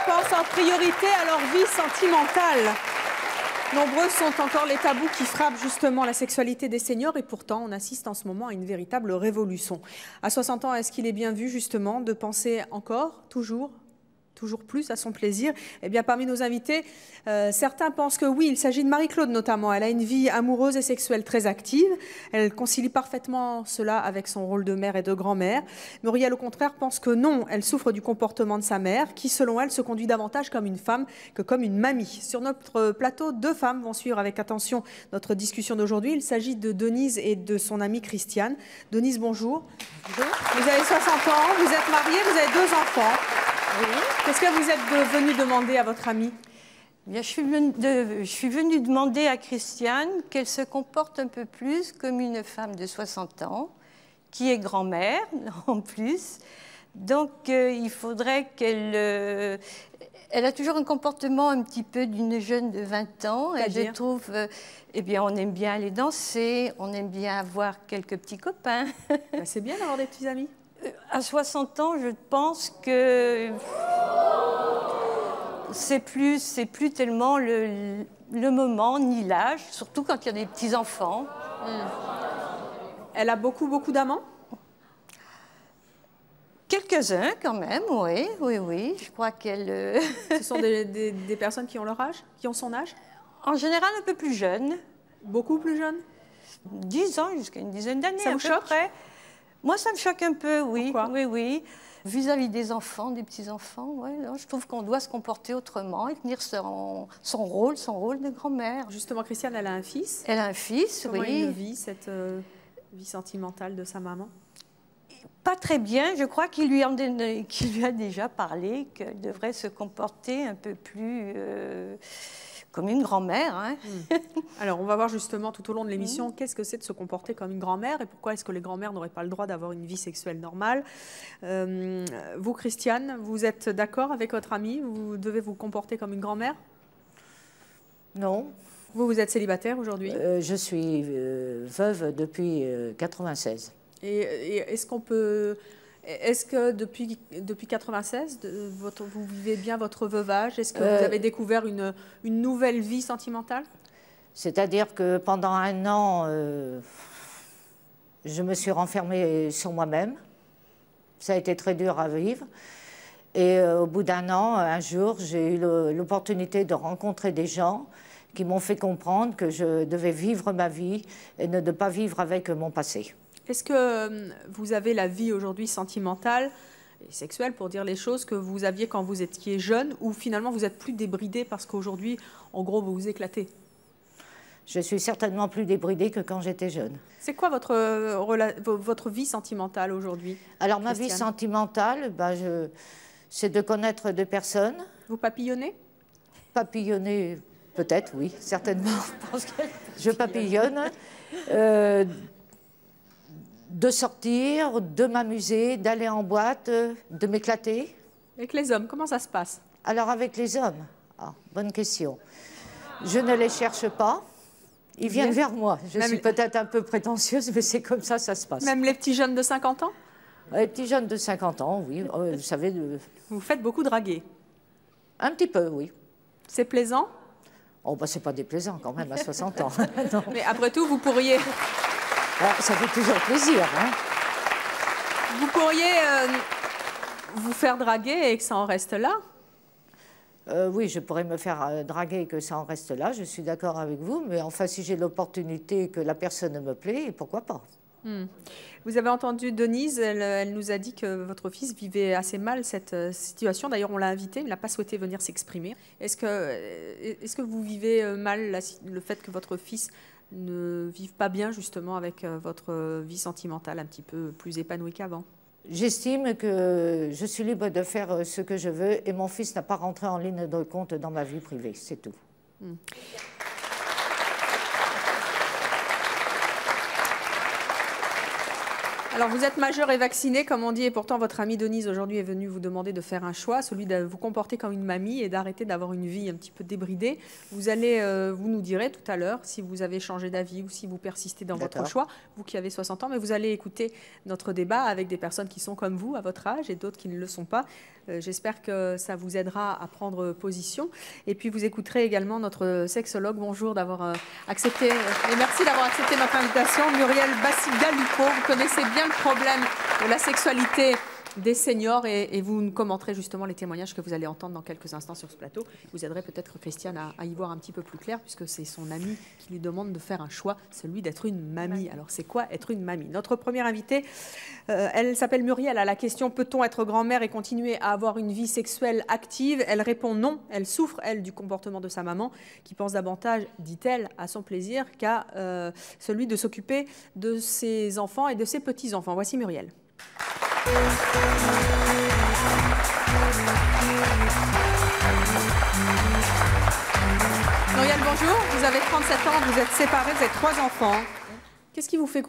pensent en priorité à leur vie sentimentale. Nombreux sont encore les tabous qui frappent justement la sexualité des seniors et pourtant on assiste en ce moment à une véritable révolution. À 60 ans, est-ce qu'il est bien vu justement de penser encore, toujours plus à son plaisir? Eh bien, parmi nos invités, certains pensent que oui, il s'agit de Marie-Claude notamment. Elle a une vie amoureuse et sexuelle très active. Elle concilie parfaitement cela avec son rôle de mère et de grand-mère. Muriel, au contraire, pense que non, elle souffre du comportement de sa mère, qui, selon elle, se conduit davantage comme une femme que comme une mamie. Sur notre plateau, deux femmes vont suivre avec attention notre discussion d'aujourd'hui. Il s'agit de Denise et de son amie Christiane. Denise, bonjour. Bonjour. Vous avez 60 ans, vous êtes mariée, vous avez 2 enfants. Oui. Qu'est-ce que vous êtes venu demander à votre amie? Bien, je suis venue demander à Christiane qu'elle se comporte un peu plus comme une femme de 60 ans, qui est grand-mère en plus. Donc, il faudrait qu'elle... elle a toujours un comportement un petit peu d'une jeune de 20 ans. Et je trouve... eh bien, on aime bien aller danser, on aime bien avoir quelques petits copains. Ben, c'est bien d'avoir des petits amis. À 60 ans, je pense que c'est plus tellement le moment ni l'âge, surtout quand il y a des petits-enfants. Elle a beaucoup d'amants? Quelques-uns quand même, oui. Je crois qu'elle... Ce sont des personnes qui ont leur âge, qui ont son âge? En général, un peu plus jeunes. Beaucoup plus jeunes? 10 ans, jusqu'à une dizaine d'années. Ça vous choque? Moi, ça me choque un peu, oui. Pourquoi? Oui. Vis-à-vis des enfants, des petits-enfants, ouais, je trouve qu'on doit se comporter autrement et tenir son rôle de grand-mère. Justement, Christiane, elle a un fils. Elle a un fils, Comment oui. elle le vit, cette vie sentimentale de sa maman? Pas très bien. Je crois qu'il lui a déjà parlé qu'elle devrait se comporter un peu plus... comme une grand-mère. Hein. Alors, on va voir justement tout au long de l'émission qu'est-ce que c'est de se comporter comme une grand-mère et pourquoi est-ce que les grand-mères n'auraient pas le droit d'avoir une vie sexuelle normale. Vous, Christiane, vous êtes d'accord avec votre amie? Vous devez vous comporter comme une grand-mère? Non. Vous êtes célibataire aujourd'hui? Je suis veuve depuis 96. Et est-ce qu'on peut... Est-ce que depuis 96, vous vivez bien votre veuvage? Est-ce que vous avez découvert une nouvelle vie sentimentale? C'est-à-dire que pendant 1 an, je me suis renfermée sur moi-même. Ça a été très dur à vivre. Et au bout d'1 an, un jour, j'ai eu l'opportunité de rencontrer des gens qui m'ont fait comprendre que je devais vivre ma vie et ne pas vivre avec mon passé. Est-ce que vous avez la vie aujourd'hui sentimentale et sexuelle, pour dire les choses, que vous aviez quand vous étiez jeune, ou finalement vous êtes plus débridé parce qu'aujourd'hui, en gros, vous vous éclatez? Je suis certainement plus débridée que quand j'étais jeune. C'est quoi votre vie sentimentale aujourd'hui? Alors ma vie sentimentale, c'est de connaître 2 personnes. Vous papillonnez? Papillonner, peut-être, oui, certainement. Je papillonne. De sortir, de m'amuser, d'aller en boîte, de m'éclater. Avec les hommes, comment ça se passe? Alors avec les hommes, bonne question. Je ne les cherche pas, ils viennent vers moi. Je suis peut-être un peu prétentieuse, mais c'est comme ça se passe. Même les petits jeunes de 50 ans? Les petits jeunes de 50 ans, oui, vous savez... Vous faites beaucoup draguer? Un petit peu, oui. C'est plaisant? Oh, c'est pas déplaisant quand même, à 60 ans. Non. Mais après tout, vous pourriez... Alors, ça fait toujours plaisir. Hein. Vous pourriez vous faire draguer et que ça en reste là? Oui, je pourrais me faire draguer et que ça en reste là, je suis d'accord avec vous, mais enfin, si j'ai l'opportunité que la personne me plaît, pourquoi pas? Vous avez entendu Denise, elle nous a dit que votre fils vivait assez mal cette situation. D'ailleurs, on l'a invité, mais il n'a pas souhaité venir s'exprimer. Est-ce que vous vivez mal le fait que votre fils ne vive pas bien justement avec votre vie sentimentale un petit peu plus épanouie qu'avant? J'estime que je suis libre de faire ce que je veux et mon fils n'a pas rentré en ligne de compte dans ma vie privée, c'est tout. Alors, vous êtes majeur et vacciné, comme on dit, et pourtant votre amie Denise aujourd'hui est venue vous demander de faire un choix, celui de vous comporter comme une mamie et d'arrêter d'avoir une vie un petit peu débridée. Vous nous direz tout à l'heure si vous avez changé d'avis ou si vous persistez dans votre choix, vous qui avez 60 ans, mais vous allez écouter notre débat avec des personnes qui sont comme vous à votre âge et d'autres qui ne le sont pas. J'espère que ça vous aidera à prendre position. Et puis vous écouterez également notre sexologue. Bonjour d'avoir accepté, et merci d'avoir accepté notre invitation, Muriel Bassigalupo. Vous connaissez bien le problème de la sexualité des seniors et vous nous commenterez justement les témoignages que vous allez entendre dans quelques instants sur ce plateau. Vous aiderez peut-être Christiane à y voir un petit peu plus clair puisque c'est son amie qui lui demande de faire un choix, celui d'être une mamie. Alors c'est quoi être une mamie? Notre première invitée, elle s'appelle Muriel. À la question « Peut-on être grand-mère et continuer à avoir une vie sexuelle active ?» Elle répond non. Elle souffre, elle, du comportement de sa maman qui pense davantage, dit-elle, à son plaisir qu'à celui de s'occuper de ses enfants et de ses petits-enfants. Voici Muriel. Muriel, bonjour. Vous avez 37 ans, vous êtes séparée, vous êtes 3 enfants. Qu'est-ce qui vous fait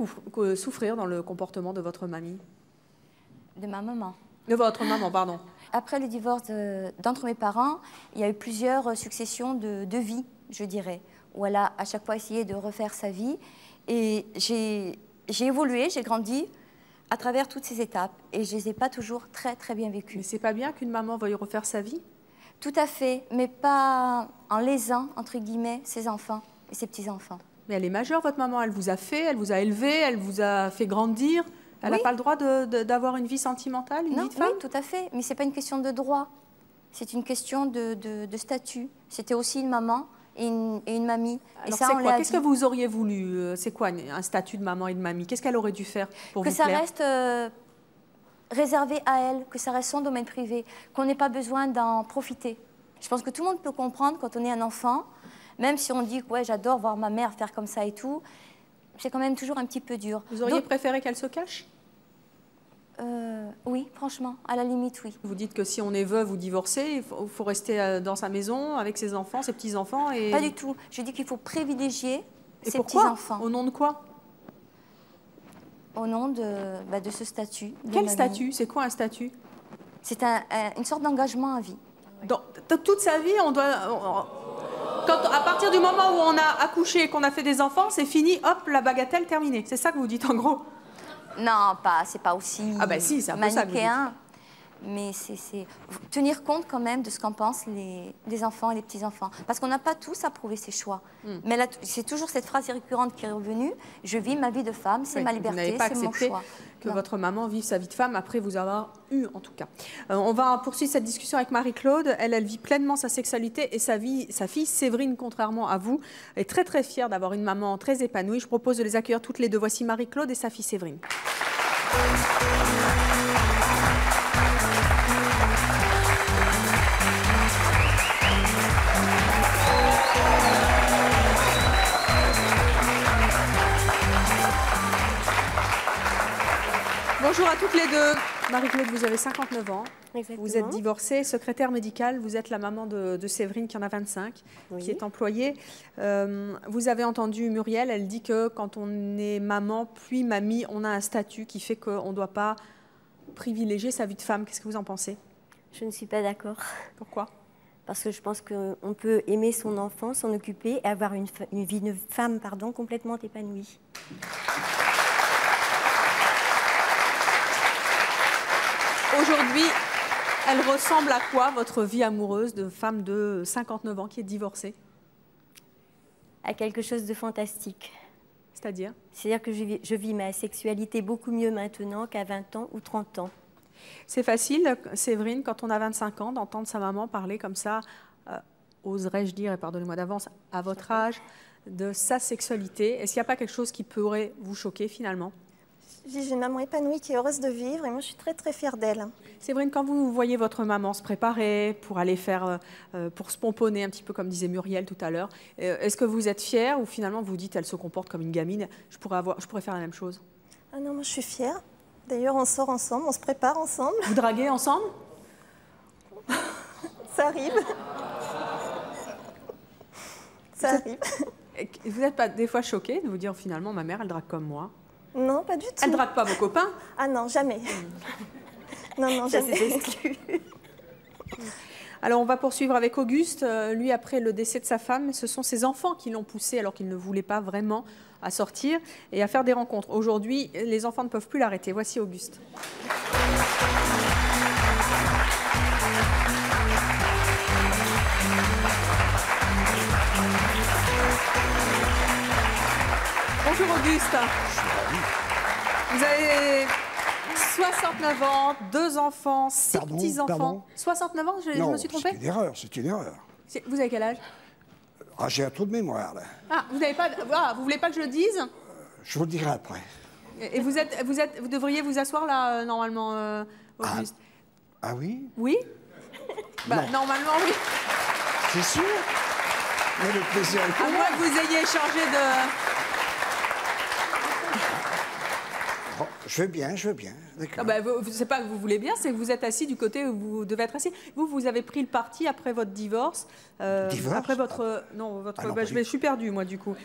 souffrir dans le comportement de votre mamie? De ma maman. De votre maman, pardon. Après le divorce d'entre mes parents, il y a eu plusieurs successions de vies, je dirais, où elle a à chaque fois essayé de refaire sa vie. Et j'ai évolué, j'ai grandi à travers toutes ces étapes et je ne les ai pas toujours très bien vécues. Mais c'est pas bien qu'une maman veuille refaire sa vie? Tout à fait, mais pas en lésant, entre guillemets, ses enfants et ses petits-enfants. Mais elle est majeure, votre maman, elle vous a fait, elle vous a élevé, elle vous a fait grandir. Elle n'a pas le droit d'avoir une vie sentimentale, une vie de femme? Oui, tout à fait, mais ce n'est pas une question de droit, c'est une question de statut. C'était aussi une maman et une mamie. Alors c'est quoi? Qu'est-ce que vous auriez voulu? C'est quoi un statut de maman et de mamie? Qu'est-ce qu'elle aurait dû faire pour vous plaire? Que ça reste réservé à elle, que ça reste son domaine privé, qu'on n'ait pas besoin d'en profiter. Je pense que tout le monde peut comprendre quand on est un enfant, même si on dit que ouais, j'adore voir ma mère faire comme ça et tout, c'est quand même toujours un petit peu dur. Vous auriez préféré qu'elle se cache? Oui, franchement, à la limite, oui. Vous dites que si on est veuve ou divorcé, il faut rester dans sa maison avec ses enfants, ses petits-enfants et... Pas du tout. Je dis qu'il faut privilégier ses petits-enfants. Au nom de quoi? Au nom de ce statut. Quel statut? C'est quoi un statut? C'est une sorte d'engagement à vie. Dans toute sa vie, on doit... à partir du moment où on a accouché et qu'on a fait des enfants, c'est fini, hop, la bagatelle terminée. C'est ça que vous dites en gros? Non, c'est pas aussi si, c'est un peu ça que vous dites. Mais c'est tenir compte quand même de ce qu'en pensent les enfants et les petits-enfants. Parce qu'on n'a pas tous à prouver ses choix. Mais c'est toujours cette phrase récurrente qui est revenue, je vis ma vie de femme, c'est ma liberté, c'est mon choix. Que votre maman vive sa vie de femme après vous avoir eu, en tout cas. On va poursuivre cette discussion avec Marie-Claude. Elle vit pleinement sa sexualité et sa fille Séverine, contrairement à vous, est très fière d'avoir une maman très épanouie. Je propose de les accueillir toutes les deux. Voici Marie-Claude et sa fille Séverine. Bonjour à toutes les deux. Marie-Claude, vous avez 59 ans. Exactement. Vous êtes divorcée, secrétaire médicale. Vous êtes la maman de Séverine qui en a 25, qui est employée. Vous avez entendu Muriel, elle dit que quand on est maman puis mamie, on a un statut qui fait qu'on ne doit pas privilégier sa vie de femme. Qu'est-ce que vous en pensez? Je ne suis pas d'accord. Pourquoi? Parce que je pense qu'on peut aimer son enfant, s'en occuper et avoir une vie de femme complètement épanouie. Aujourd'hui, elle ressemble à quoi, votre vie amoureuse de femme de 59 ans qui est divorcée? À quelque chose de fantastique. C'est-à-dire? C'est-à-dire que je vis ma sexualité beaucoup mieux maintenant qu'à 20 ans ou 30 ans. C'est facile, Séverine, quand on a 25 ans, d'entendre sa maman parler comme ça, oserais-je dire, et pardonnez-moi d'avance, à votre âge, de sa sexualité. Est-ce qu'il n'y a pas quelque chose qui pourrait vous choquer finalement? J'ai une maman épanouie qui est heureuse de vivre et moi je suis très fière d'elle. Séverine, quand vous voyez votre maman se préparer pour aller faire, pour se pomponner un petit peu comme disait Muriel tout à l'heure, est-ce que vous êtes fière ou finalement vous dites elle se comporte comme une gamine, je pourrais faire la même chose? Ah non, moi je suis fière. D'ailleurs on sort ensemble, on se prépare ensemble. Vous draguez ensemble? Ça arrive. Ça arrive. Vous n'êtes pas des fois choquée de vous dire finalement ma mère elle drague comme moi? Non, pas du tout. Elle ne drague pas vos copains? Ah non, jamais. Non, non, Ça, jamais. c'est exclu. Alors, on va poursuivre avec Auguste. Lui, après le décès de sa femme, ce sont ses enfants qui l'ont poussé, alors qu'il ne voulait pas vraiment, à sortir et à faire des rencontres. Aujourd'hui, les enfants ne peuvent plus l'arrêter. Voici Auguste. Bonjour Auguste. Vous avez 69 ans, 2 enfants, 6 petits-enfants. Pardon 69 ans, je me suis trompée? C'est une erreur, c'est une erreur. Vous avez quel âge? Ah, j'ai un trou de mémoire, là. Ah, vous n'avez pas. Ah, vous voulez pas que je le dise? Je vous le dirai après. Et vous devriez vous asseoir là, normalement, Auguste. Ah oui? Oui? Bah, normalement, oui. C'est sûr? Mais le plaisir est pour À moi. moins que vous ayez échangé de. Bon, je veux bien, d'accord. Ah bah, c'est pas que vous voulez bien, c'est que vous êtes assis du côté où vous devez être assis. Vous avez pris le parti après votre divorce. Divorce? Après votre. Non, votre. Ah non, bah, pas je suis perdue, moi, du coup.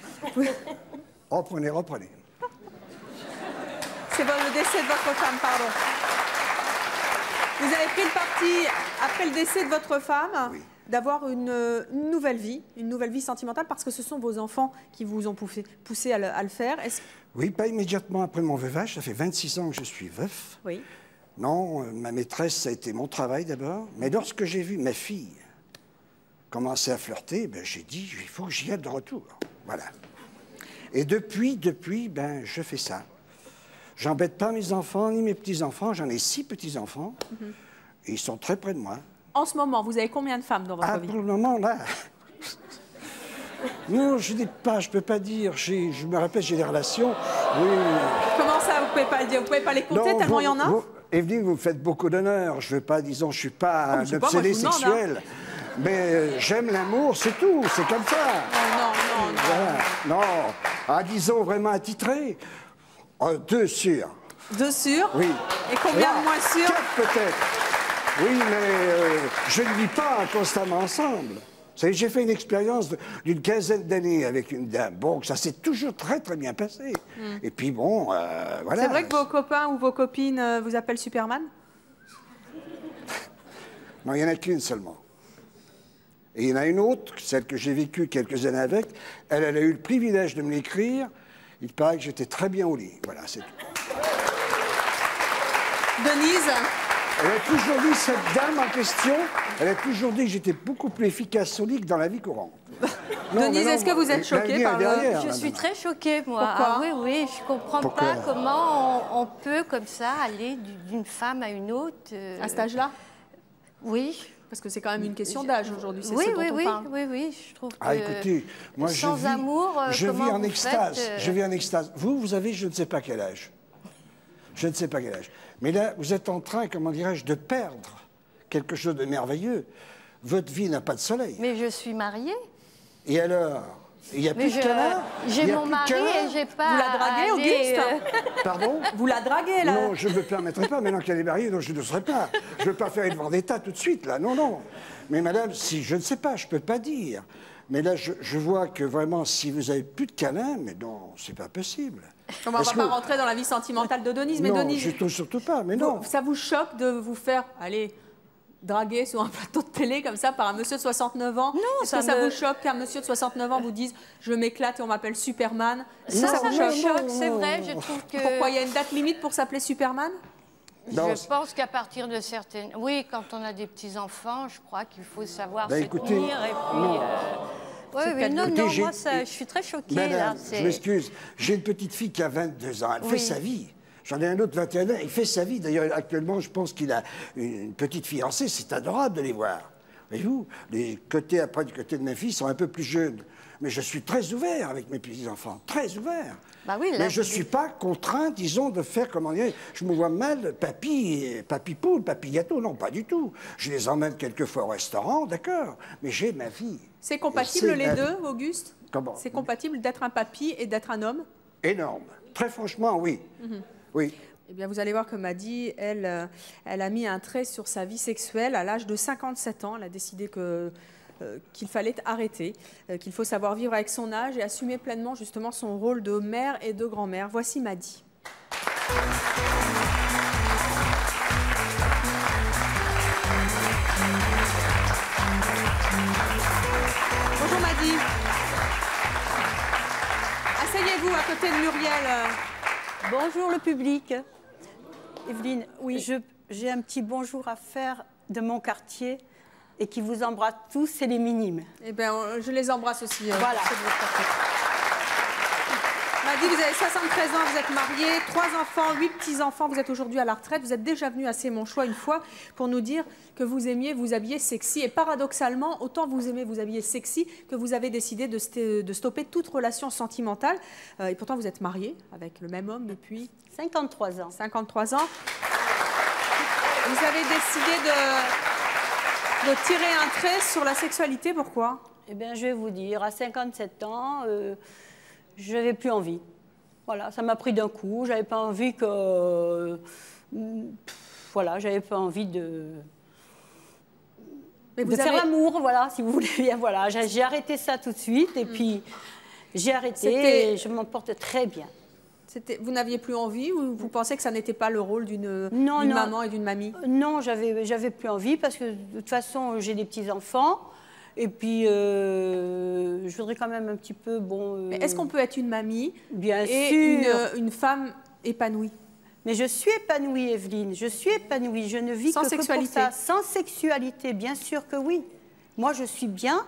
Reprenez, reprenez. C'est le décès de votre femme, pardon. Vous avez pris le parti, après le décès de votre femme, Oui. d'avoir une nouvelle vie sentimentale, parce que ce sont vos enfants qui vous ont poussé à le faire. Oui, pas immédiatement après mon veuvage. Ça fait 26 ans que je suis veuf. Oui. Non, ma maîtresse, ça a été mon travail d'abord. Mais lorsque j'ai vu ma fille commencer à flirter, ben, j'ai dit, il faut que j'y aille de retour. Voilà. Et depuis, ben, je fais ça. J'embête pas mes enfants ni mes petits-enfants. J'en ai 6 petits-enfants. Et ils sont très près de moi. En ce moment, vous avez combien de femmes dans votre vie? Pour le moment, là... Non, je n'ai pas, je peux pas dire. Je me rappelle, j'ai des relations. Oui. Comment ça, vous pouvez pas le dire? Vous pouvez pas les compter tellement il y en a? Evelyne, vous me faites beaucoup d'honneur. Je veux pas, disons, je suis pas un je sais pas, moi, obsédé je vous demande, sexuel. Mais j'aime l'amour, c'est tout. C'est comme ça. Non. Voilà. Non. Ah, disons vraiment attitré. 2 sûrs. 2 sûrs? Oui. Et combien de moins sûrs? 4 peut-être. Oui, mais je ne vis pas constamment ensemble. Vous savez, j'ai fait une expérience d'une quinzaine d'années avec une dame. Bon, ça s'est toujours très, très bien passé. Et puis bon, voilà. C'est vrai que vos copains ou vos copines vous appellent Superman? Non, il n'y en a qu'une seulement. Et il y en a une autre, celle que j'ai vécue quelques années avec. Elle a eu le privilège de me l'écrire. Il paraît que j'étais très bien au lit. Voilà, c'est tout. Denise? Elle a toujours dit, cette dame en question, elle a toujours dit que j'étais beaucoup plus efficace au lit que dans la vie courante. Denise, est-ce que vous êtes choquée par le... Je suis très choquée, moi. Pourquoi? Ah, oui, je comprends Pourquoi? pas comment on peut, comme ça, aller d'une femme à une autre. À cet âge-là? Oui. Parce que c'est quand même une question d'âge aujourd'hui, c'est Oui, ce dont oui, on oui, parle. oui, je trouve que... Ah, écoutez, moi, sans amour, je vis comment en vous extase. faites, Je vis en extase. Vous avez je ne sais pas quel âge. Je ne sais pas quel âge. Mais là, vous êtes en train, comment dirais-je, de perdre quelque chose de merveilleux. Votre vie n'a pas de soleil. Mais je suis mariée. Et alors? Il n'y a plus de canard? J'ai Il y a mon plus de mari canard? et j'ai pas... Vous la draguez, Auguste? Pardon? Vous la draguez, là? Non, je ne me permettrai pas. Maintenant qu'elle est mariée, non, je ne serai pas. Je ne veux pas faire une vendetta tout de suite, là. Non, non. Mais madame, si je ne sais pas, je ne peux pas dire. Mais là, je vois que vraiment, si vous avez plus de câlins, mais non, c'est pas possible. On va pas rentrer dans la vie sentimentale de Denise, mais non, Denise, surtout pas, mais non. ça vous choque de vous faire, allez, draguer sur un plateau de télé comme ça par un monsieur de 69 ans? Non, Est-ce que ça vous choque qu'un monsieur de 69 ans vous dise « je m'éclate et on m'appelle Superman » Ça vous me choque? choque, c'est vrai. Je trouve que... Pourquoi? Il y a une date limite pour s'appeler Superman? Non, Je pense qu'à partir de certaines... Oui, quand on a des petits-enfants, je crois qu'il faut savoir se écoutez, tenir et puis... non. Oui, oui, non, Écoutez, non, j'ai- moi, ça, je suis très choquée, là. Madame, c'est- je m'excuse. J'ai une petite fille qui a 22 ans. Elle fait Oui. sa vie. J'en ai un autre 21 ans. Il fait sa vie. D'ailleurs, actuellement, je pense qu'il a une petite fiancée. C'est adorable de les voir. Voyez-vous, les côtés, après, du côté de ma fille, sont un peu plus jeunes. Mais je suis très ouvert avec mes petits-enfants. Très ouvert. Bah oui, là, mais je ne vous suis pas contraint, disons, de faire, comment dire, je me vois mal, papy poule, papy gâteau. Non, pas du tout. Je les emmène quelquefois au restaurant, d'accord. Mais j'ai ma vie. C'est compatible C'est les ma deux, vie. Auguste? Comment? C'est compatible d'être un papy et d'être un homme? Énorme. Très franchement, oui. Oui. Eh bien, vous allez voir que Madi, elle a mis un trait sur sa vie sexuelle. À l'âge de 57 ans, elle a décidé qu'il fallait arrêter, qu'il faut savoir vivre avec son âge et assumer pleinement justement son rôle de mère et de grand-mère. Voici Madi. Bonjour Madi. Asseyez-vous à côté de Muriel. Bonjour le public. Evelyne, oui, j'ai un petit bonjour à faire de mon quartier et qui vous embrasse tous, c'est les minimes. Eh bien, je les embrasse aussi. Voilà. Madi, vous avez 73 ans, vous êtes mariée, 3 enfants, 8 petits-enfants, vous êtes aujourd'hui à la retraite. Vous êtes déjà venu à C'est mon choix une fois pour nous dire que vous aimiez vous habiller sexy. Et paradoxalement, autant vous aimez vous habiller sexy que vous avez décidé de stopper toute relation sentimentale. Et pourtant, vous êtes mariée avec le même homme depuis 53 ans. 53 ans. Vous avez décidé de tirer un trait sur la sexualité. Pourquoi? Eh bien, je vais vous dire, à 57 ans, je n'avais plus envie. Voilà, ça m'a pris d'un coup. J'avais pas envie que... voilà, j'avais pas envie de faire l'amour, voilà, si vous voulez bien. Voilà, j'ai arrêté ça tout de suite et puis j'ai arrêté et je m'en porte très bien. Vous n'aviez plus envie ou vous pensez que ça n'était pas le rôle d'une maman et d'une mamie? Non, j'avais plus envie parce que de toute façon, j'ai des petits-enfants. Et puis, je voudrais quand même un petit peu, bon... Est-ce qu'on peut être une mamie bien et sûr. Une femme épanouie? Mais je suis épanouie, Evelyne. Je suis épanouie. Je ne vis sans sexualité. Que pour ça. Sans sexualité, bien sûr que oui. Moi, je suis bien.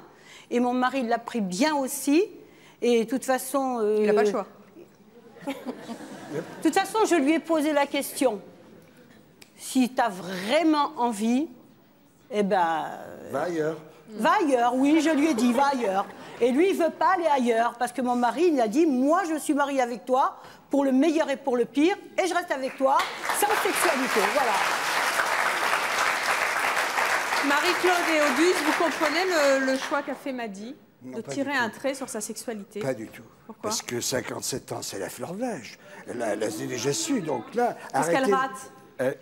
Et mon mari l'a pris bien aussi. Et de toute façon... il n'a pas le choix. De toute façon, je lui ai posé la question. Si tu as vraiment envie, eh ben... Va ailleurs. Va ailleurs, oui, je lui ai dit, va ailleurs. Et lui, il ne veut pas aller ailleurs, parce que mon mari, il a dit, moi, je suis mariée avec toi, pour le meilleur et pour le pire, et je reste avec toi, sans sexualité, voilà. Marie-Claude et Auguste, vous comprenez le choix qu'a fait Madi de tirer un trait sur sa sexualité? Pas du tout. Pourquoi? Parce que 57 ans, c'est la fleur de l'âge. Elle a déjà su, donc là... Qu'est-ce qu'elle rate?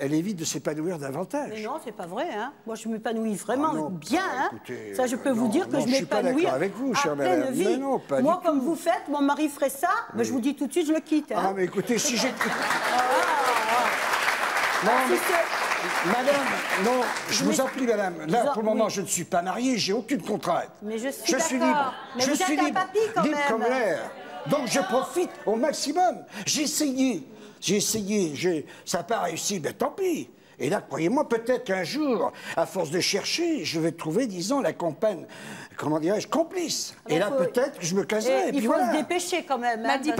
Elle évite de s'épanouir davantage. Mais non, c'est pas vrai. Hein. Moi, je m'épanouis vraiment bien. Écoutez, ça, je peux vous dire que je m'épanouis à avec vous, chère pleine madame. vie. Non, pas moi, du comme tout. vous faites, mon mari ferait ça, mais je vous dis tout de suite, je le quitte. Hein. Ah, mais écoutez, si j'ai... Non, Madame, non, je vous en prie, madame. Là, pour le moment, je ne suis pas marié, j'ai aucune contrainte. Mais je suis libre. Mais je vous suis êtes un libre, papy, quand libre même. comme l'air. Donc, je profite au maximum. J'ai essayé, ça n'a pas réussi, ben tant pis. Et là, croyez-moi, peut-être qu'un jour, à force de chercher, je vais trouver, disons, la compagne, comment dirais-je, complice. Et là, peut-être que je me caserai. Il faut se dépêcher quand même. Madi,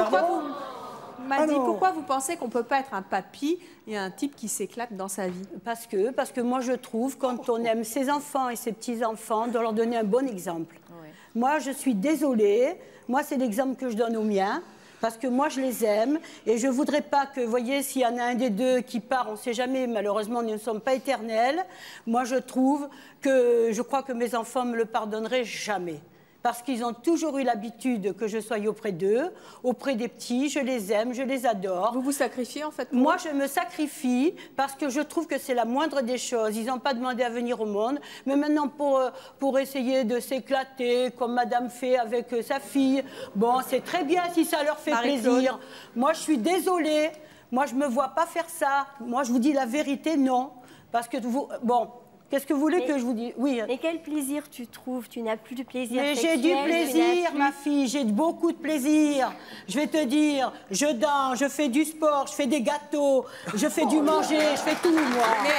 pourquoi vous pensez qu'on ne peut pas être un papy et un type qui s'éclate dans sa vie? Parce que moi, je trouve, quand on aime ses enfants et ses petits-enfants, de leur donner un bon exemple. Oui. Moi, je suis désolée. Moi, c'est l'exemple que je donne aux miens. Parce que moi, je les aime et je ne voudrais pas que, vous voyez, s'il y en a un des deux qui part, on ne sait jamais, malheureusement, nous ne sommes pas éternels. Moi, je crois que mes enfants me le pardonneraient jamais. Parce qu'ils ont toujours eu l'habitude que je sois auprès d'eux, auprès des petits, je les aime, je les adore. Vous vous sacrifiez en fait? Moi, je me sacrifie parce que je trouve que c'est la moindre des choses. Ils n'ont pas demandé à venir au monde, mais maintenant pour essayer de s'éclater, comme madame fait avec sa fille, bon, c'est très bien si ça leur fait plaisir. Moi, je suis désolée, moi, je ne me vois pas faire ça. Moi, je vous dis la vérité, non. Parce que vous... Bon... Qu'est-ce que vous voulez que je vous dise? Oui. Mais quel plaisir tu trouves? Tu n'as plus de plaisir Mais sexuel? j'ai du plaisir, ma fille. J'ai beaucoup de plaisir. Je vais te dire, je danse, je fais du sport, je fais des gâteaux, je fais du manger, je fais tout, moi. Mais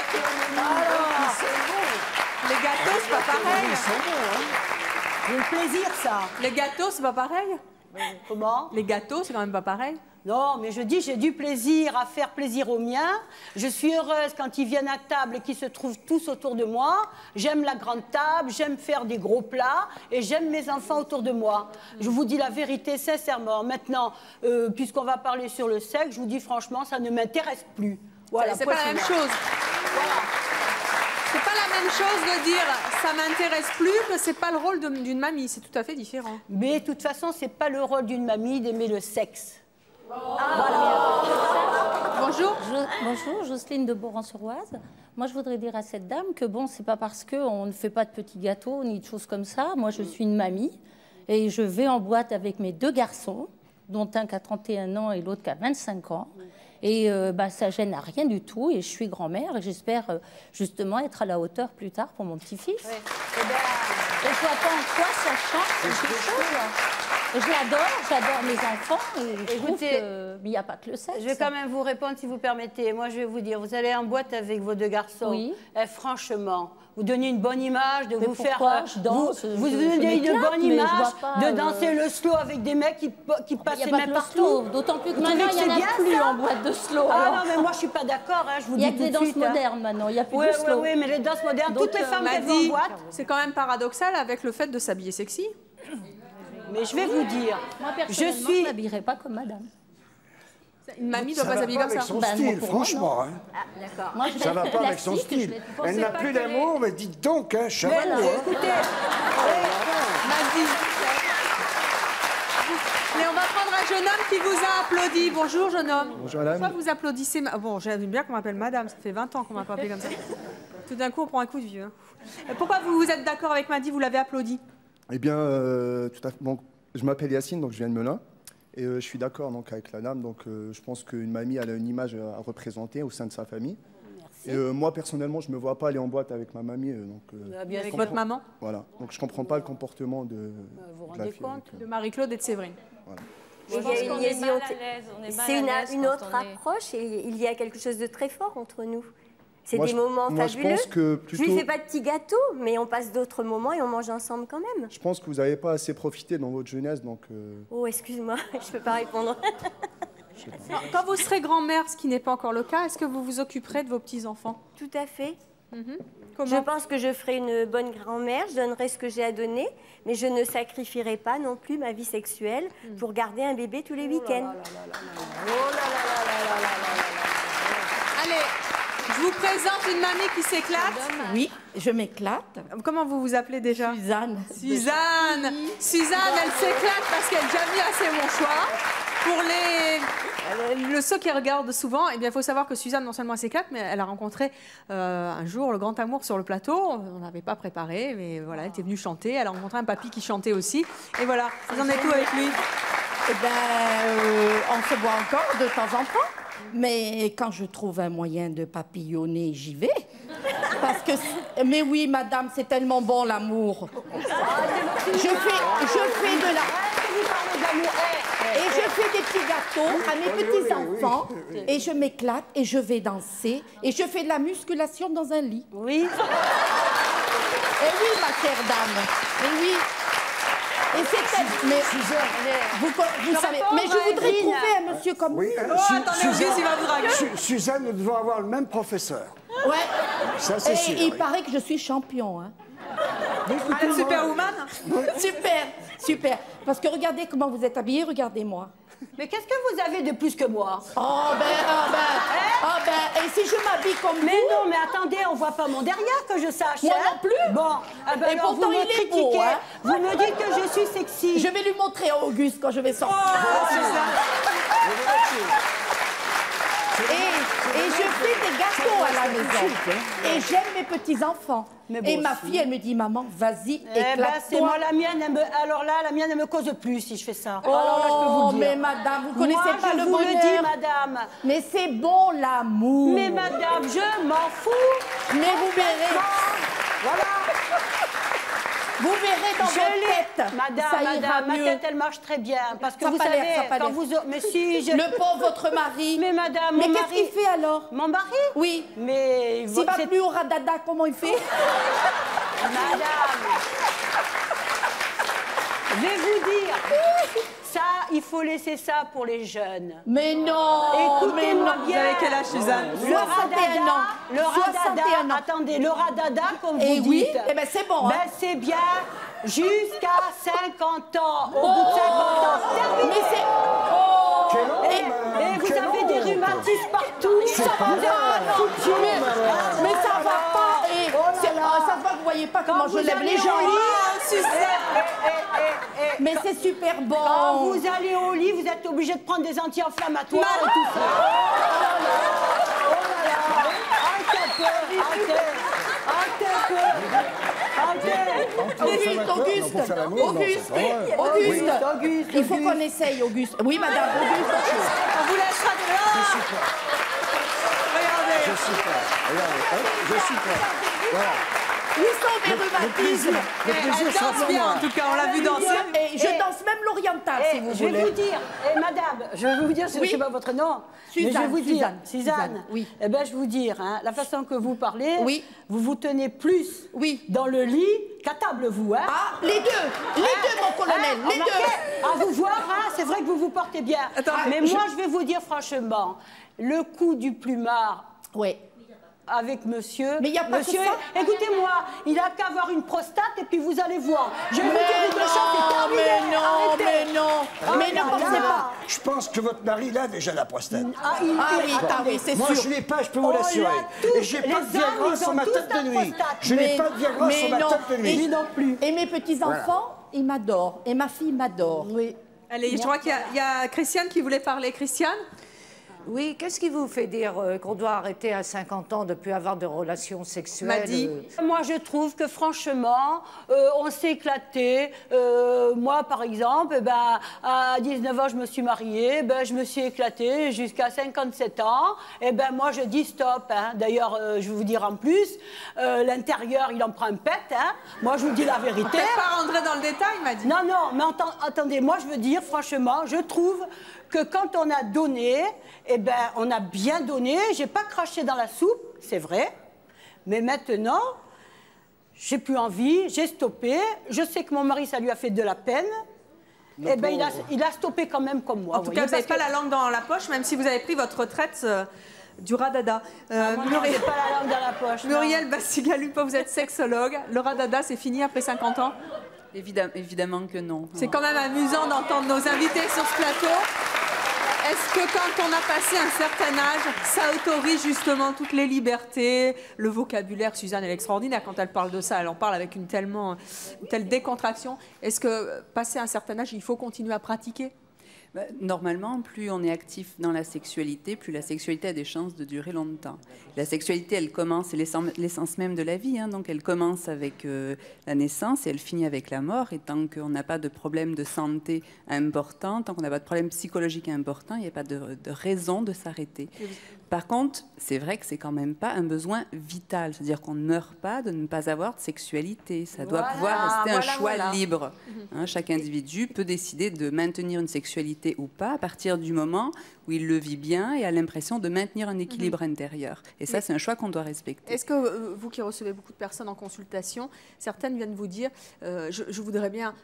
alors, les gâteaux, c'est pas pareil. C'est le plaisir, ça. Les gâteaux, c'est pas pareil. Comment? Les gâteaux, c'est quand même pas pareil. Non, mais je dis, j'ai du plaisir à faire plaisir aux miens. Je suis heureuse quand ils viennent à table et qu'ils se trouvent tous autour de moi. J'aime la grande table, j'aime faire des gros plats et j'aime mes enfants autour de moi. Je vous dis la vérité sincèrement. Maintenant, puisqu'on va parler sur le sexe, je vous dis franchement, ça ne m'intéresse plus. Voilà, c'est pas la même chose. Voilà. C'est pas la même chose de dire ça m'intéresse plus que c'est pas le rôle d'une mamie. C'est tout à fait différent. Mais de toute façon, c'est pas le rôle d'une mamie d'aimer le sexe. Voilà. Bonjour. Bonjour, Jocelyne de Boran-sur-Oise. Moi, je voudrais dire à cette dame que bon, c'est pas parce qu'on ne fait pas de petits gâteaux ni de choses comme ça. Moi, je suis une mamie et je vais en boîte avec mes 2 garçons, dont un qui a 31 ans et l'autre qui a 25 ans. Et ça gêne à rien du tout. Et je suis grand-mère et j'espère justement être à la hauteur plus tard pour mon petit-fils. Ouais. Et je vois pas en quoi ça change quelque chose. J'adore mes enfants. Et écoutez, il n'y a pas que le sexe. Je vais quand même vous répondre si vous permettez. Moi, je vais vous dire, vous allez en boîte avec vos 2 garçons. Oui. Et franchement, vous donnez une bonne image de vous faire. Je danse, vous donnez une bonne image de danser le slow avec des mecs qui passent les mains partout. D'autant plus que maintenant, il n'y en a plus en boîte de slow. Ah non, mais moi, je ne suis pas d'accord. Je vous dis tout de suite. Il y a que des danses modernes maintenant. Il n'y a plus de slow. Oui, mais les danses modernes, toutes les femmes qui vont en boîte. C'est quand même paradoxal avec le fait de s'habiller sexy. Mais je vais vous dire, moi personnellement, je ne m'habillerai pas comme madame. Une mamie ne doit pas s'habiller comme ça. Ça va pas avec son style, franchement. Hein. Ah, d'accord. Moi, ça va pas avec son style. Elle n'a plus d'amour, mais dites donc, hein, chapeau. Écoutez, mais on va prendre un jeune homme qui vous a applaudi. Bonjour, jeune homme. Bonjour, madame. Pourquoi vous applaudissez? Bon, j'aime bien qu'on m'appelle madame. Ça fait 20 ans qu'on m'a pas appelé comme ça. Tout d'un coup, on prend un coup de vieux. Pourquoi vous êtes d'accord avec Madi? Vous l'avez applaudi? Eh bien, tout à fait. Bon, je m'appelle Yacine, donc je viens de Melun. Et je suis d'accord avec la dame. Donc, je pense qu'une mamie, elle a une image à représenter au sein de sa famille. Merci. Et moi, personnellement, je ne me vois pas aller en boîte avec ma mamie. Avec votre maman? Voilà. Donc, je ne comprends pas le comportement de. Vous vous rendez compte de Marie-Claude et de Séverine. Voilà. C'est une autre approche et il y a quelque chose de très fort entre nous. C'est des moments fabuleux. Je lui fais pas de petits gâteaux, mais on passe d'autres moments et on mange ensemble quand même. Je pense que vous n'avez pas assez profité dans votre jeunesse, donc... Oh, excuse-moi, je peux pas répondre. Quand vous serez grand-mère, ce qui n'est pas encore le cas, est-ce que vous vous occuperez de vos petits-enfants? Tout à fait. Je pense que je ferai une bonne grand-mère, je donnerai ce que j'ai à donner, mais je ne sacrifierai pas non plus ma vie sexuelle pour garder un bébé tous les week-ends. Allez, je vous présente une mamie qui s'éclate. Oui, je m'éclate. Comment vous vous appelez déjà? Suzanne. Suzanne. Suzanne, elle s'éclate parce qu'elle a déjà vu assez mon choix. Pour ceux qui regardent souvent, eh bien, il faut savoir que Suzanne, non seulement elle s'éclate, mais elle a rencontré un jour le grand amour sur le plateau. On n'avait pas préparé, mais voilà, elle était venue chanter. Elle a rencontré un papy qui chantait aussi. Et voilà, vous en êtes où avec lui? Eh bien, on se voit encore de temps en temps. Mais quand je trouve un moyen de papillonner, j'y vais. Parce que, mais oui, madame, c'est tellement bon l'amour. Je fais de la... Et je fais des petits gâteaux à mes petits-enfants. Et je m'éclate et je vais danser. Et je fais de la musculation dans un lit. Oui. Et oui, ma chère dame. Et oui. Et c'est mais vous savez, mais je voudrais trouver un monsieur comme lui. Attendez, il va vous draguer. Suzanne, nous devons avoir le même professeur. Ouais. Ça, c'est sûr. Et il paraît que je suis champion. Hein. Ah, Superwoman. Super, super. Parce que regardez comment vous êtes habillée, regardez-moi. Mais qu'est-ce que vous avez de plus que moi? Et si je m'habille comme vous... Mais non, mais attendez, on voit pas mon derrière que je sache. Moi non plus. Bon, et pourtant il est beau, hein. Vous me dites que je suis sexy. Je vais lui montrer à Auguste quand je vais sortir. Et je fais des gâteaux à la maison. Et j'aime mes petits-enfants. Et ma fille, elle me dit, maman, vas-y, éclate-toi. Moi, la mienne, elle me cause plus si je fais ça. Alors là, je peux vous le dire. Mais madame, vous connaissez pas le bonheur. Je vous le dis, madame. Mais c'est bon, l'amour. Mais madame, je m'en fous. Mais vous verrez. Voilà. Vous verrez dans votre tête. Madame, ma tête, elle marche très bien. Parce que vous savez, quand vous... Mais si je... Le pauvre, votre mari. Mais madame, mon mari... Mais qu'est-ce qu'il fait alors? Mon mari? Oui. Mais... S'il va plus au radada, comment il fait? Madame, je vais vous dire, ça, il faut laisser ça pour les jeunes. Mais non. Écoutez-moi bien. Vous avez quel âge, Suzanne? Le radada, attendez, le radada, comme vous dites. Oui, eh ben c'est bon. Ben c'est bien jusqu'à 50 ans. Au bout de 50 ans, terminé. Mais c'est... Et vous avez des rhumatismes partout. Ça va pas. Mais ça va pas. Et ça se voit, vous voyez pas comment je lève les gens. Mais c'est super bon. Quand vous allez au lit, vous êtes obligé de prendre des anti-inflammatoires et tout ça. Auguste, il faut qu'on essaye, Auguste. Oui, madame, Auguste. On vous laissera de là. Regardez. Je suis prêt. Regardez, je suis prêt. Voilà. Ils sont des rhumatismes. Elle danse bien, en tout cas, on l'a vu danser. Et je danse même l'oriental, si vous voulez. Je vais vous dire, madame, je vais vous dire, je ne sais pas votre nom, mais je vais vous dire, Suzanne, oui. Eh bien, je vais vous dire, hein, la façon que vous parlez, vous vous tenez plus dans le lit qu'à table, vous. Hein. Ah, les deux, mon colonel, les deux. À vous voir, hein, c'est vrai que vous vous portez bien. Attends, mais moi, je vais vous dire franchement, le coup du plumard... avec monsieur. Mais il n'y a pas monsieur, que ça. Écoutez-moi, il n'a qu'à avoir une prostate et puis vous allez voir. Je vais vous dire une chose, c'est terminé. Mais non, mais ne pensez pas. Je pense que votre mari, là, a déjà la prostate. Oui, c'est sûr. Moi, je ne l'ai pas, je peux vous l'assurer. Et je n'ai pas de Viagra sur ma tête de nuit. Je n'ai pas de Viagra sur ma tête de nuit. non plus. Et mes petits-enfants, ils m'adorent. Et ma fille m'adore. Oui. Allez, je crois qu'il y a Christiane qui voulait parler. Christiane ? Oui, qu'est-ce qui vous fait dire qu'on doit arrêter à 50 ans de ne plus avoir de relations sexuelles Moi, je trouve que franchement, on s'est éclaté. Moi, par exemple, à 19 ans, je me suis mariée. Je me suis éclatée jusqu'à 57 ans. Moi, je dis stop. Hein. D'ailleurs, je vais vous dire en plus, l'intérieur, il en prend un pet. Hein. Moi, je vous dis la vérité. On ne peut pas rentrer dans le détail, il m'a dit. Non, mais attendez, moi, je veux dire, franchement, je trouve que quand on a donné, on a bien donné. J'ai pas craché dans la soupe, c'est vrai. Mais maintenant, j'ai plus envie, j'ai stoppé. Je sais que mon mari, ça lui a fait de la peine. Il a stoppé quand même comme moi. En tout cas, vous n'avez pas la langue dans la poche, même si vous avez pris votre retraite du radada. Moi, je n'ai pas la langue dans la poche. Muriel Bastigalupo, vous êtes sexologue. Le radada, c'est fini après 50 ans? Évidemment que non. C'est quand même amusant d'entendre nos invités sur ce plateau. Est-ce que quand on a passé un certain âge, ça autorise justement toutes les libertés? Le vocabulaire, Suzanne, elle est extraordinaire quand elle parle de ça. Elle en parle avec une telle décontraction. Est-ce que, passé un certain âge, il faut continuer à pratiquer? Normalement, plus on est actif dans la sexualité, plus la sexualité a des chances de durer longtemps. La sexualité, elle commence, c'est l'essence même de la vie, hein, donc elle commence avec la naissance et elle finit avec la mort. Et tant qu'on n'a pas de problème de santé important, tant qu'on n'a pas de problème psychologique important, il n'y a pas de raison de s'arrêter. Par contre, c'est vrai que c'est quand même pas un besoin vital, c'est-à-dire qu'on ne meurt pas de ne pas avoir de sexualité. Ça doit pouvoir rester un choix libre. Hein, chaque individu peut décider de maintenir une sexualité ou pas à partir du moment où il le vit bien et a l'impression de maintenir un équilibre intérieur. Et ça, c'est un choix qu'on doit respecter. Est-ce que vous qui recevez beaucoup de personnes en consultation, certaines viennent vous dire je voudrais bien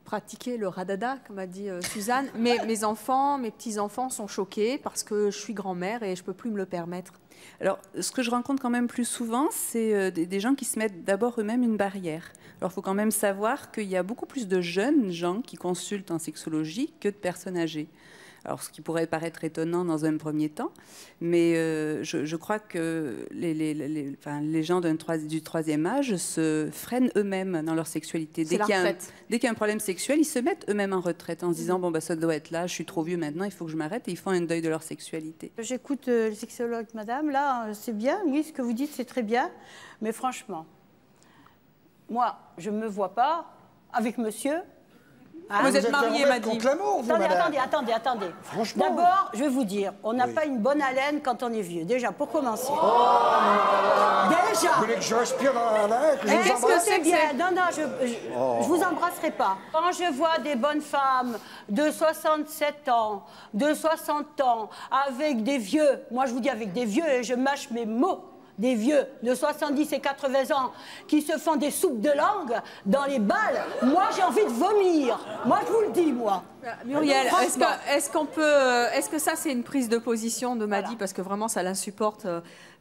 pratiquer le radada, comme a dit Suzanne, mais mes enfants, mes petits-enfants sont choqués parce que je suis grand-mère et je ne peux plus me le permettre? Alors, ce que je rencontre quand même plus souvent, c'est des gens qui se mettent d'abord eux-mêmes une barrière. Alors, il faut quand même savoir qu'il y a beaucoup plus de jeunes gens qui consultent en sexologie que de personnes âgées. Alors, ce qui pourrait paraître étonnant dans un premier temps, mais je crois que les gens du troisième âge se freinent eux-mêmes dans leur sexualité. Dès qu'il y a un problème sexuel, ils se mettent eux-mêmes en retraite en se disant bon, ça doit être là, je suis trop vieux maintenant, il faut que je m'arrête, et ils font un deuil de leur sexualité. J'écoute le sexologue, madame, là, c'est bien, oui, ce que vous dites, c'est très bien, mais franchement, moi, je ne me vois pas avec monsieur. Hein, vous êtes mariée, m'a dit. Attendez. Franchement. D'abord, je vais vous dire, on n'a pas une bonne haleine quand on est vieux. Déjà, pour commencer. Déjà. Vous voulez que je respire dans l'air, que je vous embrasse? C'est bien. Non, je vous embrasserai pas. Quand je vois des bonnes femmes de 67 ans, de 60 ans, avec des vieux, moi je vous dis avec des vieux, et je mâche mes mots, des vieux de 70 et 80 ans qui se font des soupes de langue dans les balles, moi j'ai envie de vomir. Moi je vous le dis, moi. Muriel, est-ce que ça c'est une prise de position de Madi parce que vraiment ça l'insupporte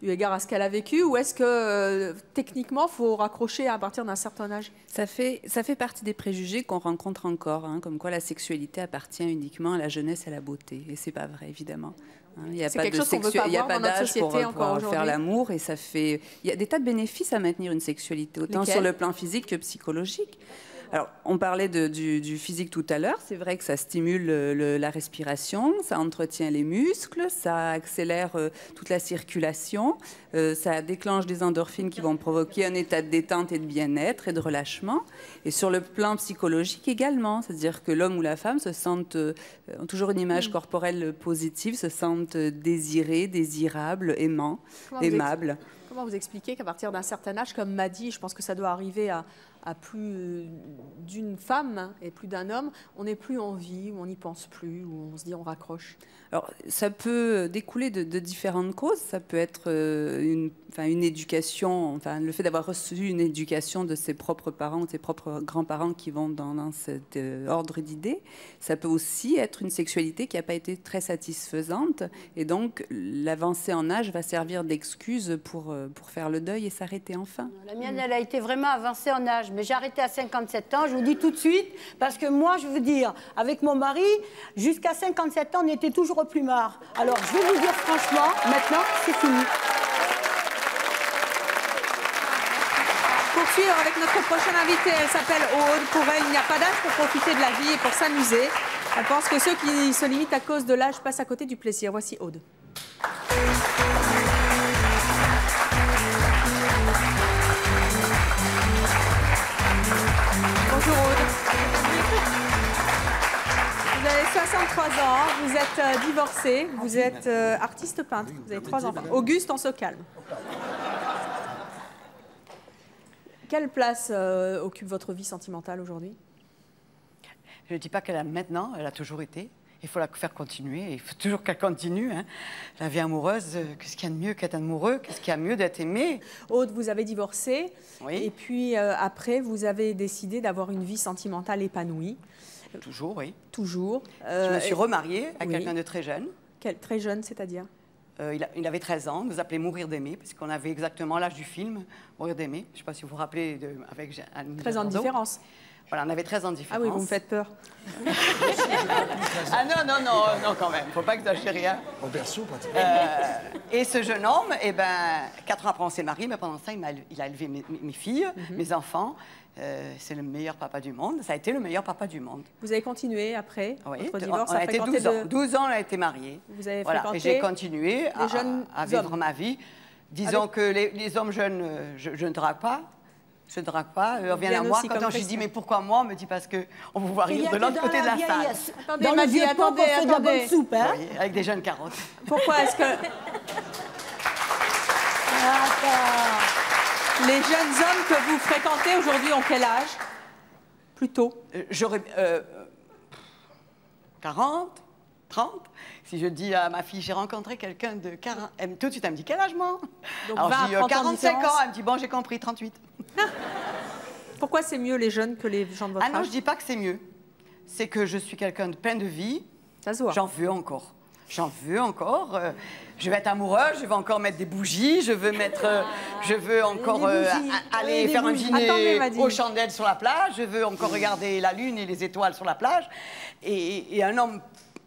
eu égard à ce qu'elle a vécu, ou est-ce que techniquement il faut raccrocher à partir d'un certain âge? Ça fait partie des préjugés qu'on rencontre encore, hein, comme quoi la sexualité appartient uniquement à la jeunesse et à la beauté, et c'est pas vrai évidemment. Il n'y a pas d'âge pour faire l'amour, et il y a des tas de bénéfices à maintenir une sexualité, autant sur le plan physique que psychologique. Alors, on parlait du physique tout à l'heure. C'est vrai que ça stimule la respiration, ça entretient les muscles, ça accélère toute la circulation, ça déclenche des endorphines qui vont provoquer un état de détente et de bien-être et de relâchement. Et sur le plan psychologique également, c'est-à-dire que l'homme ou la femme se sentent, ont toujours une image corporelle positive, se sentent désirés, désirables, aimants, aimables. Comment vous expliquez qu'à partir d'un certain âge, comme m'a dit, je pense que ça doit arriver à plus d'une femme et plus d'un homme, on n'est plus en vie, ou on n'y pense plus, ou on se dit on raccroche? Alors, ça peut découler de différentes causes. Ça peut être une éducation, enfin, le fait d'avoir reçu une éducation de ses propres parents ou de ses propres grands-parents qui vont dans cet ordre d'idées. Ça peut aussi être une sexualité qui n'a pas été très satisfaisante. Et donc, l'avancée en âge va servir d'excuse pour faire le deuil et s'arrêter enfin. La mienne, elle a été vraiment avancée en âge. Mais j'ai arrêté à 57 ans, je vous dis tout de suite, parce que moi, je veux dire, avec mon mari, jusqu'à 57 ans, on était toujours au plumard. Alors, je vais vous dire franchement, maintenant, c'est fini. Poursuivre avec notre prochaine invitée, elle s'appelle Aude. Pour elle, il n'y a pas d'âge pour profiter de la vie et pour s'amuser. Elle pense que ceux qui se limitent à cause de l'âge passent à côté du plaisir. Voici Aude. Bonjour Aude. Vous avez 63 ans, vous êtes divorcée, vous êtes artiste peintre, vous avez 3 enfants. Auguste, on se calme. Quelle place occupe votre vie sentimentale aujourd'hui? Je ne dis pas qu'elle a maintenant, elle a toujours été. Il faut la faire continuer, il faut toujours qu'elle continue. Hein. La vie amoureuse, qu'est-ce qu'il y a de mieux qu'être amoureux? Qu'est-ce qu'il y a de mieux d'être aimé? Aude, vous avez divorcé, oui. Et puis après, vous avez décidé d'avoir une vie sentimentale épanouie. Toujours, oui. Toujours. Je me suis remariée à quelqu'un de très jeune. Très jeune, c'est-à-dire? Il avait 13 ans, on nous appelait Mourir d'aimer, parce qu'on avait exactement l'âge du film, Mourir d'aimer. Je ne sais pas si vous vous rappelez, avec Anne 13 ans de différence. Voilà, on avait 13 ans de différence. Ah oui, vous me faites peur. Ah non, quand même, il ne faut pas exagérer. Hein. Au berceau, pratiquement. Et ce jeune homme, 4 ans après on s'est mariés, mais pendant ça, il a élevé mes filles, mes enfants. C'est le meilleur papa du monde. Ça a été le meilleur papa du monde. Vous avez continué après votre divorce? On a été 12 ans. 12 ans, on a été mariés. Vous avez fréquenté et j'ai continué à vivre ma vie. Disons que les hommes jeunes, je ne drague pas. Je ne drague pas. On vient à moi. Quand je dis mais pourquoi moi? On me dit parce qu'on vous voit rire de l'autre côté de la salle. Attendez, m'a dit, attendez. Soupe, hein? Oui, avec des jeunes carottes. Pourquoi est-ce que... Les jeunes hommes que vous fréquentez aujourd'hui ont quel âge? Plutôt? J'aurais 40, 30. Si je dis à ma fille, j'ai rencontré quelqu'un de 40... tout de suite, elle me dit, quel âge, moi? Donc, alors, je dis 45 ans. Elle me dit, bon, j'ai compris, 38. Pourquoi c'est mieux les jeunes que les gens de votre âge? Ah non, je ne dis pas que c'est mieux. C'est que je suis quelqu'un de plein de vie. Ça se voit. J'en veux encore. J'en veux encore. Je vais être amoureuse, je vais encore mettre des bougies, je veux encore aller faire un dîner aux chandelles sur la plage, je veux encore regarder la lune et les étoiles sur la plage. Et un homme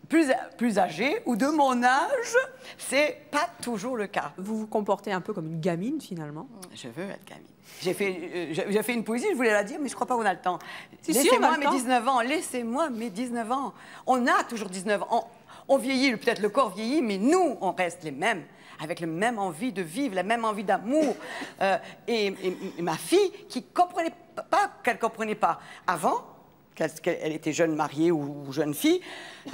plus âgé ou de mon âge, c'est pas toujours le cas. Vous vous comportez un peu comme une gamine, finalement. Je veux être gamine. J'ai fait une poésie, je voulais la dire, mais je crois pas qu'on a le temps. Laissez-moi mes 19 ans, laissez-moi mes 19 ans. On a toujours 19 ans. On vieillit, peut-être le corps vieillit, mais nous, on reste les mêmes, avec la même envie de vivre, la même envie d'amour. Et ma fille, qui comprenait pas, qu'elle comprenait pas avant, qu'elle était jeune mariée ou jeune fille,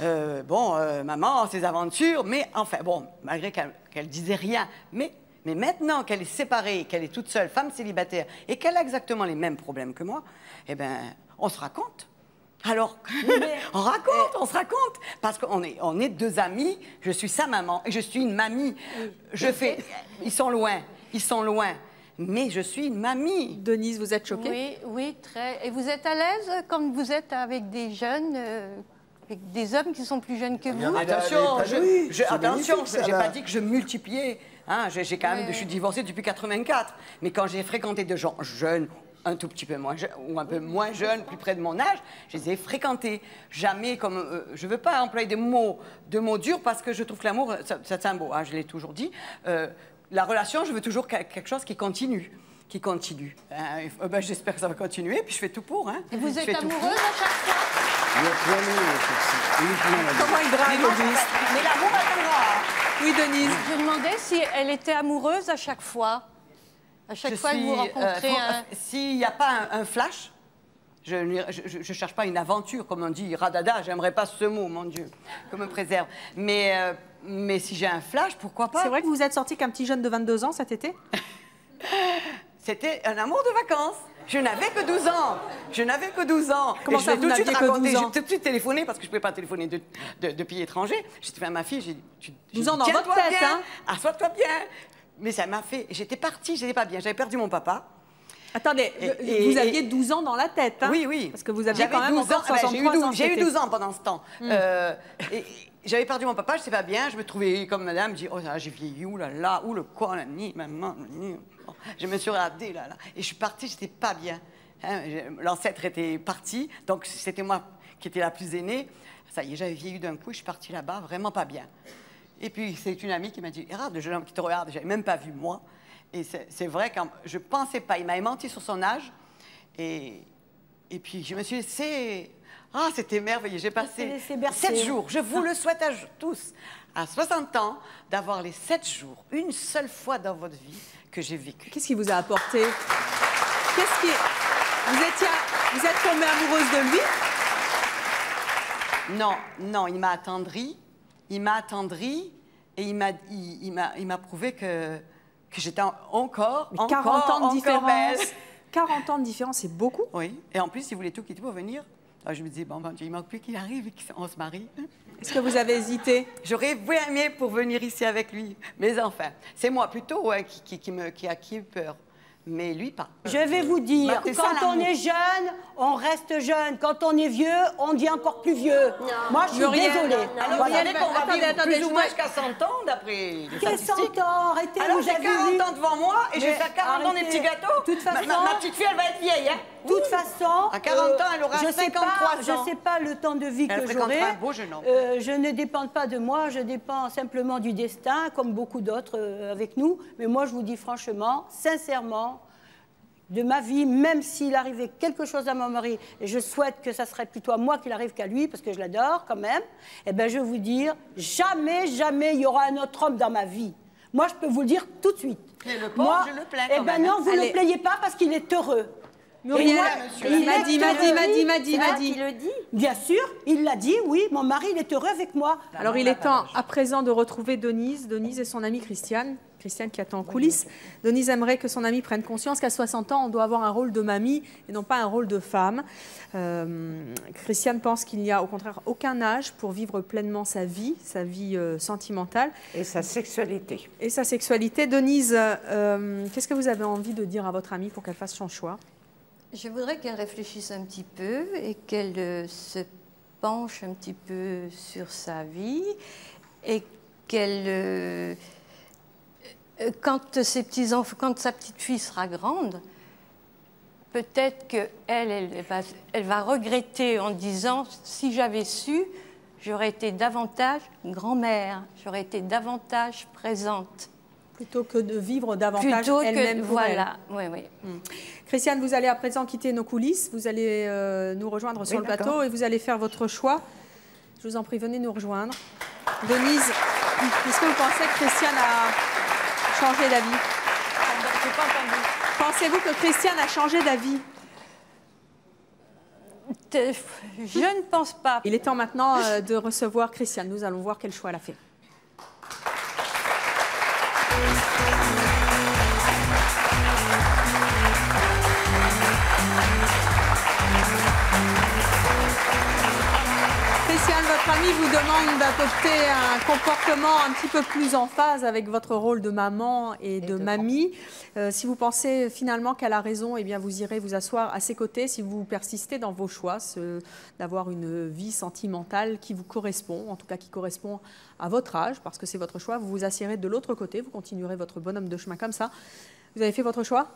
maman, ses aventures, mais enfin, bon, malgré qu'elle disait rien, mais maintenant qu'elle est séparée, qu'elle est toute seule, femme célibataire, et qu'elle a exactement les mêmes problèmes que moi, on se raconte. Alors, on se raconte, parce qu'on est deux amis, je suis sa maman, et je suis une mamie. Ils sont loin, mais je suis une mamie. Denise, vous êtes choquée? Oui, très. Et vous êtes à l'aise quand vous êtes avec des jeunes, avec des hommes qui sont plus jeunes que vous? Attention, je n'ai pas dit que je multipliais. Hein, je suis divorcée depuis 84, mais quand j'ai fréquenté des gens jeunes, un tout petit peu moins jeune, ou un peu moins jeune, plus près de mon âge, je les ai fréquentés. Jamais comme... je ne veux pas employer de mots durs parce que je trouve que l'amour, c'est un beau, hein, je l'ai toujours dit. La relation, je veux toujours quelque chose qui continue. qui continue. Ben, j'espère que ça va continuer, puis je fais tout pour. Hein. Et vous êtes amoureuse à chaque fois? Comment il drague, Denise? Mais l'amour attendra. Oui, Denise. Je demandais si elle était amoureuse à chaque fois. À chaque fois que vous rencontrez S'il n'y a pas un flash, je ne cherche pas une aventure, comme on dit, radada, j'aimerais pas ce mot, mon Dieu, que me préserve. Mais si j'ai un flash, pourquoi pas? C'est vrai que vous êtes sorti qu'un petit jeune de 22 ans cet été? C'était un amour de vacances. Je n'avais que 12 ans. Je n'avais que 12 ans. Comment ça, vous n'aviez que 12 ans? J'ai tout de suite téléphoné, parce que je ne pouvais pas téléphoner de pays étrangers. J'ai fait à ma fille, j'ai dit... 12 ans dans votre tête, hein? Assois-toi bien. Mais ça m'a fait... J'étais partie, j'étais pas bien. J'avais perdu mon papa. Attendez, vous aviez 12 ans dans la tête, hein? Oui, oui. Parce que vous aviez quand même encore 63 ans. J'ai eu 12 ans pendant ce temps. J'avais perdu mon papa, je sais pas bien, je me trouvais comme madame, je dis, oh là, j'ai vieilli, ouh là là, ouh le corps, la nuit, maman, je me suis regardée là, et je suis partie, j'étais pas bien. Hein, l'ancêtre était parti, donc c'était moi qui étais la plus aînée. Ça y est, j'avais vieilli d'un coup, et je suis partie là-bas, vraiment pas bien. Et puis c'est une amie qui m'a dit, regarde le jeune homme qui te regarde, j'avais même pas vu moi. Et c'est vrai que je pensais pas, il m'avait menti sur son âge, et puis je me suis laissée... Ah, c'était merveilleux. J'ai passé 7 jours. Je vous le souhaite à tous, à 60 ans, d'avoir les 7 jours, une seule fois dans votre vie, que j'ai vécu. Qu'est-ce qui vous a apporté? Vous êtes tombée amoureuse de lui? Non, non, il m'a attendri. Il m'a attendri et il m'a prouvé que j'étais encore 40 ans de différence. Belle. 40 ans de différence, c'est beaucoup. Oui, et en plus, il voulait tout quitter pour venir. Alors, je me disais, bon, il manque plus qu'il arrive et qu'on se marie. Est-ce que vous avez hésité? J'aurais bien aimé pour venir ici avec lui. Mais enfin, c'est moi plutôt qui a eu peur. Mais lui, pas. Je vais vous dire, quand on est jeune, on reste jeune. Quand on est vieux, on devient encore plus vieux. Non. Moi, je suis désolée. Alors, vous savez qu'on va vivre plus ou moins jusqu'à 100 ans, d'après les statistiques. 100 ans, arrêtez. Alors, j'ai 40 ans devant moi et je vais faire 40 ans des petits gâteaux. De toute façon, ma petite fille, elle va être vieille, hein. De toute façon, à 40 ans, elle aura 53 ans. Je ne sais pas le temps de vie que j'aurai. Je ne dépends pas de moi, je dépends simplement du destin, comme beaucoup d'autres avec nous. Mais moi, je vous dis franchement, sincèrement, de ma vie, même s'il arrivait quelque chose à mon mari, et je souhaite que ça serait plutôt à moi qu'il arrive qu'à lui, parce que je l'adore quand même, eh bien, je vais vous dire, jamais, jamais il y aura un autre homme dans ma vie. Moi, je peux vous le dire tout de suite. Mais le pauvre, je le plains quand même. Eh bien non, vous ne le plaiez pas parce qu'il est heureux. Muriel, il m'a dit. Il le dit. Bien sûr, il l'a dit, oui, mon mari, il est heureux avec moi. Alors, il est temps à présent de retrouver Denise. Denise et son amie Christiane. Christiane qui attend en coulisses. Denise aimerait que son amie prenne conscience qu'à 60 ans, on doit avoir un rôle de mamie et non pas un rôle de femme. Christiane pense qu'il n'y a au contraire aucun âge pour vivre pleinement sa vie sentimentale. Et sa sexualité. Et sa sexualité. Denise, qu'est-ce que vous avez envie de dire à votre amie pour qu'elle fasse son choix? Je voudrais qu'elle réfléchisse un petit peu et qu'elle se penche un petit peu sur sa vie et qu'elle... Quand sa petite fille sera grande, peut-être qu'elle va regretter en disant « si j'avais su, j'aurais été davantage grand-mère, j'aurais été davantage présente ». Plutôt que de vivre davantage elle-même pour voilà, oui, oui. Christiane, vous allez à présent quitter nos coulisses, vous allez nous rejoindre sur le plateau et vous allez faire votre choix. Je vous en prie, venez nous rejoindre. Denise, est-ce que vous pensez que Christiane a changé d'avis? Pensez-vous que Christiane a changé d'avis? Je ne pense pas. Il est temps maintenant de recevoir Christiane. Nous allons voir quel choix elle a fait. Christiane, votre amie vous demande d'adopter un comportement un petit peu plus en phase avec votre rôle de maman et de mamie. Si vous pensez finalement qu'elle a raison, eh bien vous irez vous asseoir à ses côtés si vous persistez dans vos choix, d'avoir une vie sentimentale qui vous correspond, en tout cas qui correspond à votre âge, parce que c'est votre choix. Vous vous assiérez de l'autre côté, vous continuerez votre bonhomme de chemin comme ça. Vous avez fait votre choix?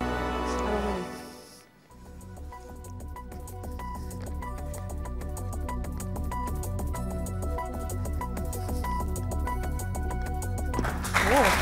Alors, venez.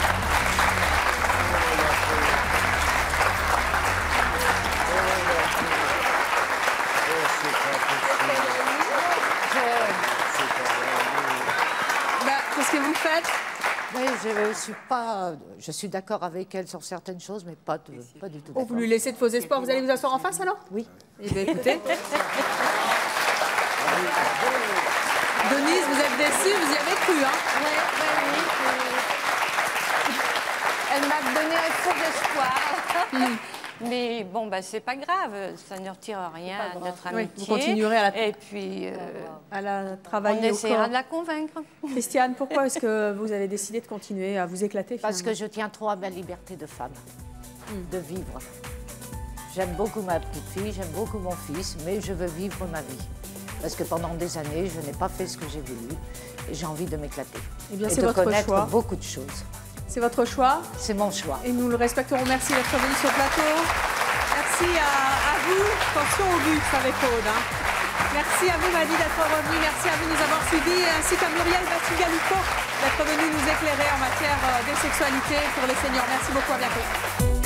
je suis d'accord avec elle sur certaines choses, mais pas du tout. Oh, vous lui laissez de faux espoirs. Vous allez vous asseoir en face alors? Oui. Eh bien, écoutez. Denise, vous êtes déçue, vous y avez cru, hein? Oui. Elle m'a donné un faux espoir. Mais bon, bah, c'est pas grave, ça ne retire rien à notre amitié. Oui, vous continuerez à la, et puis, à la travailler. On essaiera de la convaincre. Christiane, pourquoi est-ce que vous avez décidé de continuer à vous éclater? Parce que je tiens trop à ma liberté de femme, de vivre. J'aime beaucoup ma petite fille, j'aime beaucoup mon fils, mais je veux vivre ma vie. Parce que pendant des années, je n'ai pas fait ce que j'ai voulu et j'ai envie de m'éclater. Eh bien, et c'est de votre connaître choix. beaucoup de choses. C'est votre choix? C'est mon choix. Et nous le respecterons. Merci d'être venu sur le plateau. Merci à vous. Attention au but avec Aude. Hein. Merci à vous, Madi, d'être revenu. Merci à vous de nous avoir suivis. Ainsi qu'à Muriel Bastigaluco d'être venu nous éclairer en matière de sexualité pour les seniors. Merci beaucoup. À bientôt.